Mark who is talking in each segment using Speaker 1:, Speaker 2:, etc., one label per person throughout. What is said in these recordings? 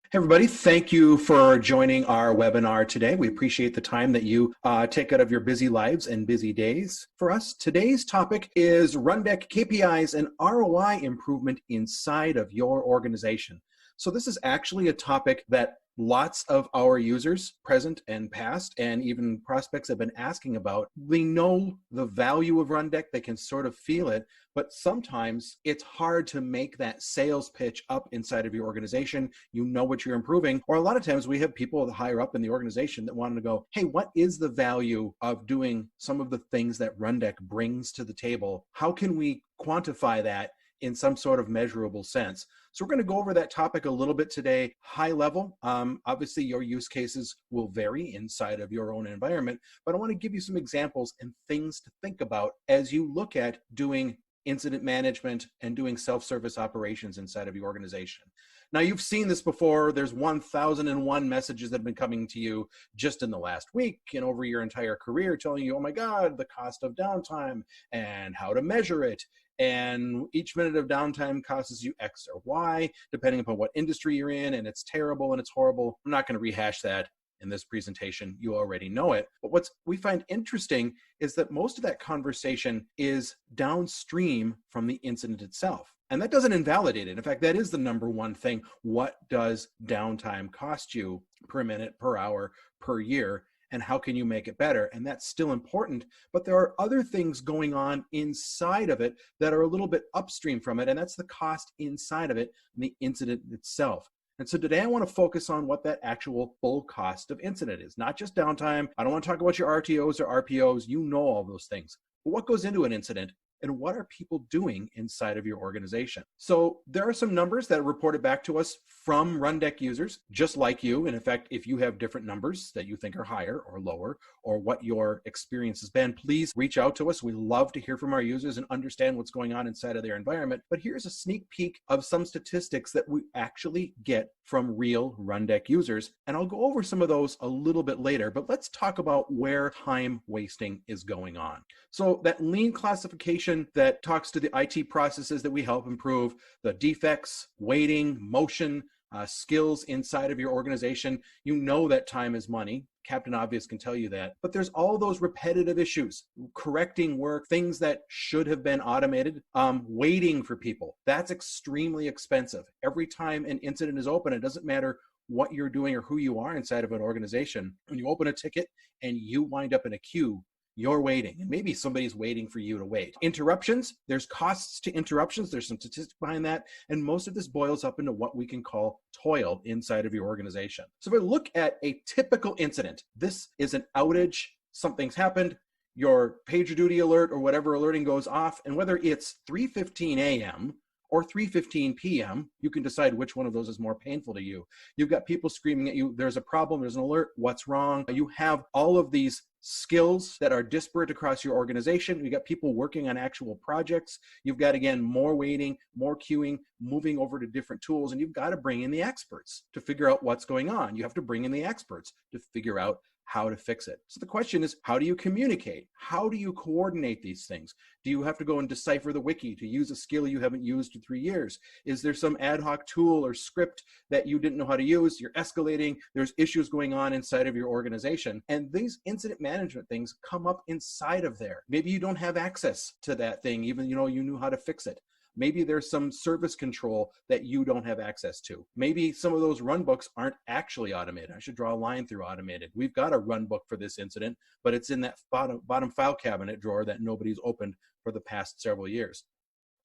Speaker 1: Hey everybody, thank you for joining our webinar today. We appreciate the time that you take out of your busy lives and busy days for us. Today's topic is Rundeck KPIs and ROI improvement inside of your organization. So this is actually a topic that lots of our users, present and past, and even prospects have been asking about. They know the value of Rundeck, they can sort of feel it, but sometimes it's hard to make that sales pitch up inside of your organization. You know what you're improving, or a lot of times we have people higher up in the organization that want to go, hey, what is the value of doing some of the things that Rundeck brings to the table? How can we quantify that in some sort of measurable sense? So we're going to go over that topic a little bit today, high level. Obviously, your use cases will vary inside of your own environment, but I want to give you some examples and things to think about as you look at doing incident management and doing self-service operations inside of your organization. Now, you've seen this before. There's 1,001 messages that have been coming to you just in the last week and over your entire career telling you, oh my God, the cost of downtime and how to measure it. And each minute of downtime costs you X or Y, depending upon what industry you're in, and it's terrible and it's horrible. I'm not going to rehash that in this presentation. You already know it. But what we find interesting is that most of that conversation is downstream from the incident itself. And that doesn't invalidate it. In fact, that is the number one thing. What does downtime cost you per minute, per hour, per year? And how can you make it better? And that's still important, but there are other things going on inside of it that are a little bit upstream from it, and that's the cost inside of it and the incident itself. And so today I want to focus on what that actual full cost of incident is, not just downtime. I don't want to talk about your RTOs or RPOs. You know all those things. But what goes into an incident? And what are people doing inside of your organization? So there are some numbers that are reported back to us from Rundeck users, just like you. And in fact, if you have different numbers that you think are higher or lower, or what your experience has been, please reach out to us. We love to hear from our users and understand what's going on inside of their environment. But here's a sneak peek of some statistics that we actually get from real Rundeck users. And I'll go over some of those a little bit later, but let's talk about where time wasting is going on. So that lean classification that talks to the IT processes that we help improve, the defects, waiting, motion, skills inside of your organization. You know that time is money. Captain Obvious can tell you that. But there's all those repetitive issues, correcting work, things that should have been automated, waiting for people. That's extremely expensive. Every time an incident is open, it doesn't matter what you're doing or who you are inside of an organization. When you open a ticket and you wind up in a queue, you're waiting, and maybe somebody's waiting for you to wait. Interruptions, there's costs to interruptions. There's some statistics behind that. And most of this boils up into what we can call toil inside of your organization. So if we look at a typical incident, this is an outage, something's happened, your PagerDuty alert or whatever alerting goes off, and whether it's 3:15 a.m. or 3:15 p.m., you can decide which one of those is more painful to you. You've got people screaming at you, there's a problem, there's an alert, what's wrong? You have all of these skills that are disparate across your organization. You've got people working on actual projects. You've got, again, more waiting, more queuing, moving over to different tools, and you've got to bring in the experts to figure out what's going on. You have to bring in the experts to figure out how to fix it. So the question is, how do you communicate? How do you coordinate these things? Do you have to go and decipher the wiki to use a skill you haven't used in 3 years? Is there some ad hoc tool or script that you didn't know how to use? You're escalating. There's issues going on inside of your organization. And these incident management things come up inside of there. Maybe you don't have access to that thing, even you knew how to fix it. Maybe there's some service control that you don't have access to. Maybe some of those run books aren't actually automated. I should draw a line through automated. We've got a run book for this incident, but it's in that bottom file cabinet drawer that nobody's opened for the past several years.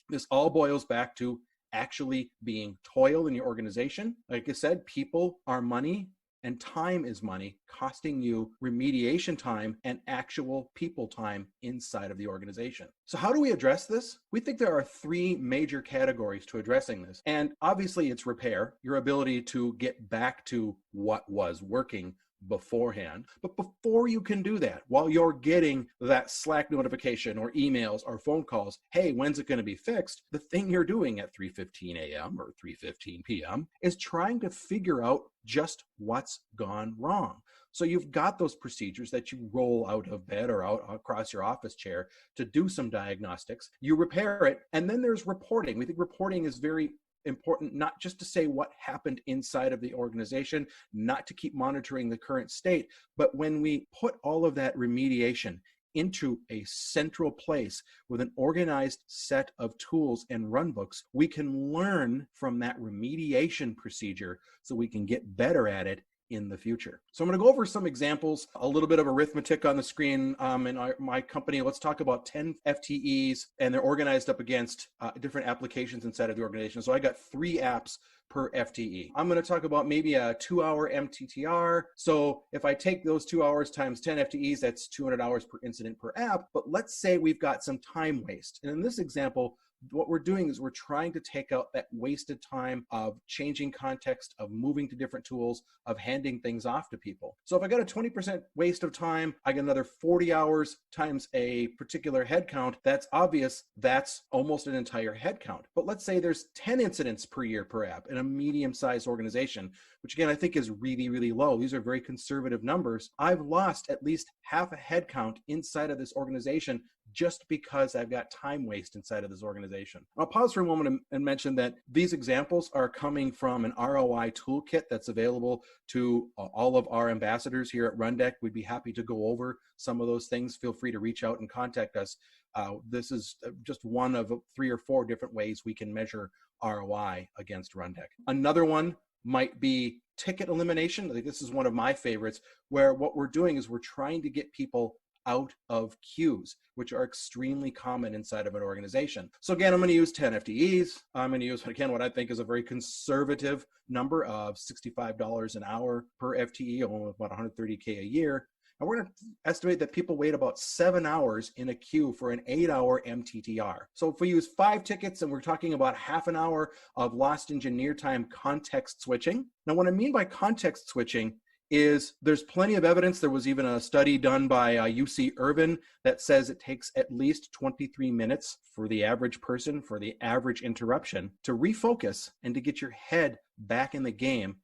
Speaker 1: This all boils back to actually being toil in your organization. Like I said, people are money. And time is money, costing you remediation time and actual people time inside of the organization. So how do we address this? We think there are 3 major categories to addressing this. And obviously it's repair, your ability to get back to what was working beforehand. But before you can do that, while you're getting that Slack notification or emails or phone calls, hey, when's it going to be fixed? The thing you're doing at 3:15 a.m. or 3:15 p.m. is trying to figure out just what's gone wrong. So you've got those procedures that you roll out of bed or out across your office chair to do some diagnostics. You repair it, and then there's reporting. We think reporting is very important not just to say what happened inside of the organization, not to keep monitoring the current state, but when we put all of that remediation into a central place with an organized set of tools and runbooks, we can learn from that remediation procedure so we can get better at it in the future. So I'm going to go over some examples, a little bit of arithmetic on the screen. In my company, let's talk about 10 FTEs, and they're organized up against different applications inside of the organization. So I got 3 apps per FTE. I'm going to talk about maybe a 2-hour MTTR. So if I take those 2 hours times 10 FTEs, that's 200 hours per incident per app. But let's say we've got some time waste. And in this example, what we're doing is we're trying to take out that wasted time of changing context, of moving to different tools, of handing things off to people. So if I got a 20% waste of time, I get another 40 hours times a particular headcount. That's obvious. That's almost an entire headcount. But let's say there's 10 incidents per year per app in a medium-sized organization, which again, I think is really, really low. These are very conservative numbers. I've lost at least half a headcount inside of this organization just because I've got time waste inside of this organization. I'll pause for a moment and mention that these examples are coming from an ROI toolkit that's available to all of our ambassadors here at Rundeck. We'd be happy to go over some of those things. Feel free to reach out and contact us. This is just one of 3 or 4 different ways we can measure ROI against Rundeck. Another one might be ticket elimination. I think this is one of my favorites, where what we're doing is we're trying to get people out of queues, which are extremely common inside of an organization. So again, I'm going to use 10 FTEs. I'm going to use, again, what I think is a very conservative number of $65 an hour per FTE, along about $130K a year. And we're going to estimate that people wait about 7 hours in a queue for an 8-hour MTTR. So if we use 5 tickets and we're talking about half an hour of lost engineer time context switching. Now, what I mean by context switching is there's plenty of evidence. There was even a study done by UC Irvine that says it takes at least 23 minutes for the average person, for the average interruption, to refocus and to get your head back in the game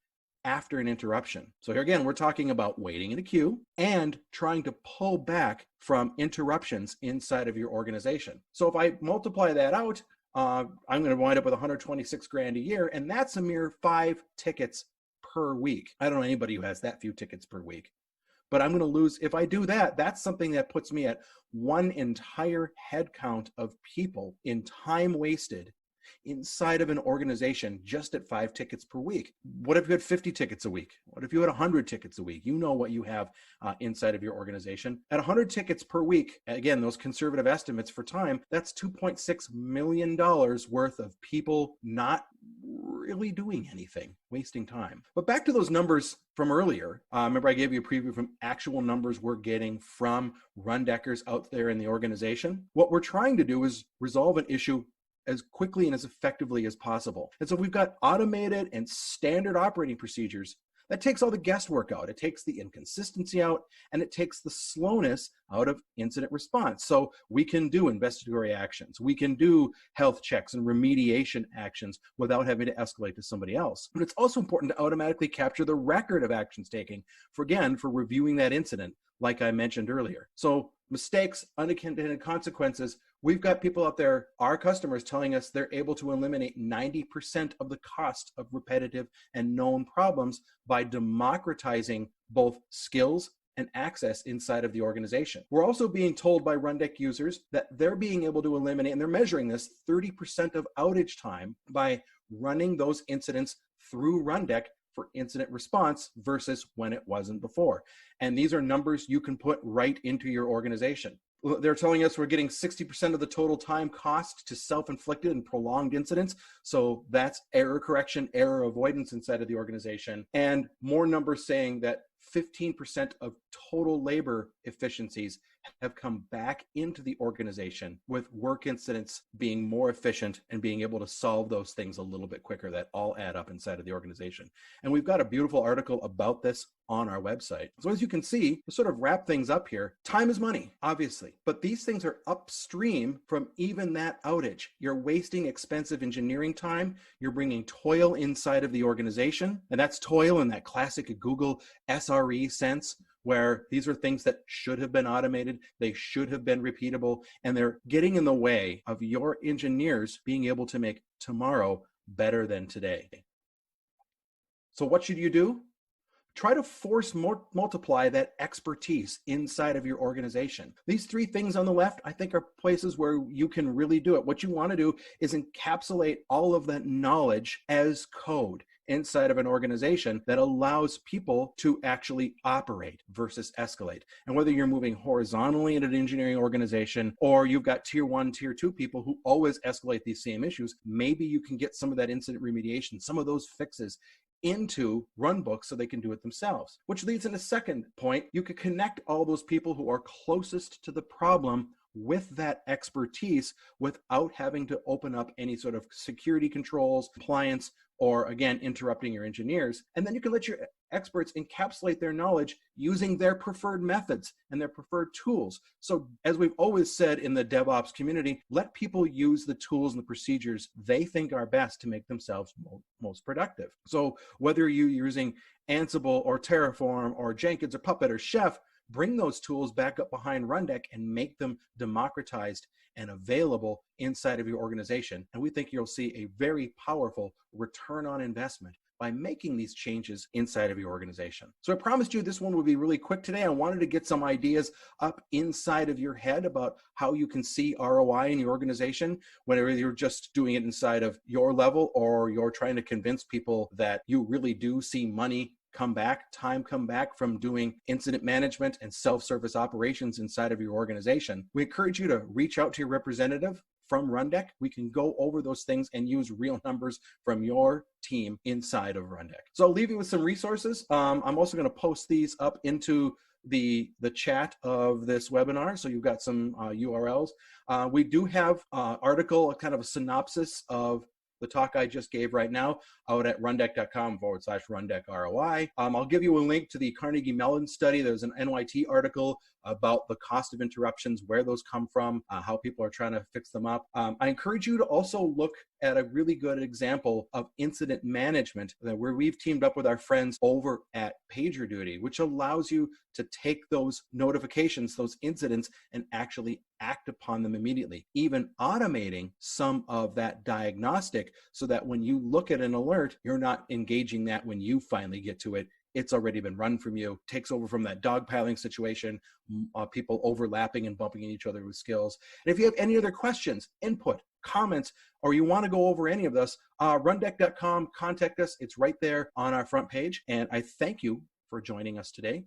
Speaker 1: after an interruption. So here again, we're talking about waiting in a queue and trying to pull back from interruptions inside of your organization. So if I multiply that out, I'm going to wind up with 126 grand a year, and that's a mere 5 tickets per week. I don't know anybody who has that few tickets per week, but I'm going to lose. If I do that, that's something that puts me at 1 entire headcount of people in time wasted inside of an organization just at 5 tickets per week. What if you had 50 tickets a week? What if you had 100 tickets a week? You know what you have inside of your organization. At 100 tickets per week, again, those conservative estimates for time, that's $2.6 million worth of people not really doing anything, wasting time. But back to those numbers from earlier. Remember I gave you a preview from actual numbers we're getting from Rundeckers out there in the organization. What we're trying to do is resolve an issue as quickly and as effectively as possible. And so we've got automated and standard operating procedures. That takes all the guesswork out. It takes the inconsistency out, and it takes the slowness out of incident response. So we can do investigatory actions. We can do health checks and remediation actions without having to escalate to somebody else. But it's also important to automatically capture the record of actions taken for reviewing that incident, like I mentioned earlier. So mistakes, unintended consequences. We've got people out there, our customers, telling us they're able to eliminate 90% of the cost of repetitive and known problems by democratizing both skills and access inside of the organization. We're also being told by Rundeck users that they're being able to eliminate, and they're measuring this, 30% of outage time by running those incidents through Rundeck for incident response versus when it wasn't before. And these are numbers you can put right into your organization. They're telling us we're getting 60% of the total time cost to self-inflicted and prolonged incidents. So that's error correction, error avoidance inside of the organization. And more numbers saying that 15% of total labor efficiencies have come back into the organization, with work incidents being more efficient and being able to solve those things a little bit quicker. That all add up inside of the organization. And we've got a beautiful article about this on our website. So as you can see, to sort of wrap things up here, time is money, obviously, but these things are upstream from even that outage. You're wasting expensive engineering time. You're bringing toil inside of the organization, and that's toil in that classic Google SRE sense, where these are things that should have been automated, they should have been repeatable, and they're getting in the way of your engineers being able to make tomorrow better than today. So what should you do? Try to multiply that expertise inside of your organization. These three things on the left, I think, are places where you can really do it. What you want to do is encapsulate all of that knowledge as code inside of an organization that allows people to actually operate versus escalate. And whether you're moving horizontally in an engineering organization or you've got tier 1, tier 2 people who always escalate these same issues, maybe you can get some of that incident remediation, some of those fixes into Runbook so they can do it themselves. Which leads in a second point, you could connect all those people who are closest to the problem with that expertise without having to open up any sort of security controls, compliance, or again, interrupting your engineers. And then you can let your experts encapsulate their knowledge using their preferred methods and their preferred tools. So as we've always said in the DevOps community, let people use the tools and the procedures they think are best to make themselves most productive. So whether you're using Ansible or Terraform or Jenkins or Puppet or Chef, bring those tools back up behind Rundeck and make them democratized and available inside of your organization. And we think you'll see a very powerful return on investment by making these changes inside of your organization. So I promised you this one would be really quick today. I wanted to get some ideas up inside of your head about how you can see ROI in your organization, whether you're just doing it inside of your level or you're trying to convince people that you really do see money time come back from doing incident management and self-service operations inside of your organization. We encourage you to reach out to your representative from Rundeck. We can go over those things and use real numbers from your team inside of Rundeck. So I'll leave you with some resources. I'm also going to post these up into the chat of this webinar. So you've got some URLs. We do have an article, a kind of a synopsis of the talk I just gave right now out at rundeck.com/Rundeck ROI. I'll give you a link to the Carnegie Mellon study. There's an NYT article about the cost of interruptions, where those come from, how people are trying to fix them up. I encourage you to also look at a really good example of incident management where we've teamed up with our friends over at PagerDuty, which allows you to take those notifications, those incidents, and actually act upon them immediately, even automating some of that diagnostic so that when you look at an alert, you're not engaging that when you finally get to it. It's already been run from you, takes over from that dogpiling situation, people overlapping and bumping into each other with skills. And if you have any other questions, input, comments, or you want to go over any of this, rundeck.com, contact us. It's right there on our front page. And I thank you for joining us today.